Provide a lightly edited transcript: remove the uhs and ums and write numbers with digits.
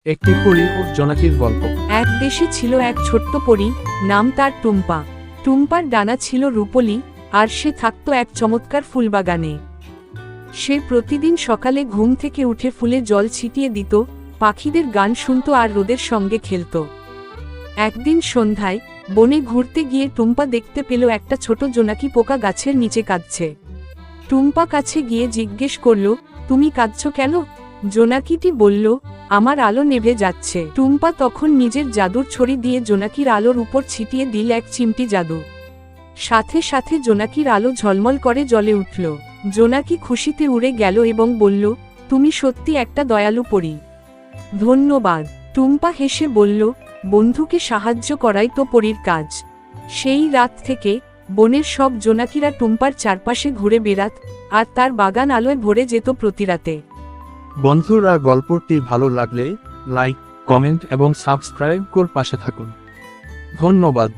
একটি পরী ও জোনাকির গল্প। এক দেশে ছিল এক ছোট্ট পরী, নাম তার টুম্পা। টুম্পার ডানা ছিল রূপলি, আর সে থাকত এক চমৎকার ফুলবাগানে। সে প্রতিদিন সকালে ঘুম থেকে উঠে ফুলে জল ছিটিয়ে দিত, পাখিদের গান শুনত আর রোদের সঙ্গে খেলত। একদিন সন্ধ্যায় বনে ঘুরতে গিয়ে টুম্পা দেখতে পেল একটা ছোট জোনাকি পোকা গাছের নিচে কাঁদছে। টুম্পা কাছে গিয়ে জিজ্ঞেস করল, তুমি কাঁদছ কেন? জোনাকিটি বলল, আমার আলো নেভে যাচ্ছে। টুম্পা তখন নিজের জাদুর ছড়ি দিয়ে জোনাকির আলোর উপর ছিটিয়ে দিল এক চিমটি জাদু। সাথে সাথে জোনাকির আলো ঝলমল করে জ্বলে উঠল। জোনাকি খুশিতে উড়ে গেল এবং বলল, তুমি সত্যি একটা দয়ালু পরী। ধন্যবাদ। টুম্পা হেসে বলল, বন্ধুকে সাহায্য করাই তো পরীর কাজ। সেই রাত থেকে বনের সব জোনাকিরা টুম্পার চারপাশে ঘুরে বেড়াত, আর তার বাগান আলোয় ভরে যেত প্রতি রাতে। বন্ধুরা, গল্পটি ভালো লাগলে লাইক, কমেন্ট এবং সাবস্ক্রাইব করে পাশে থাকুন। ধন্যবাদ।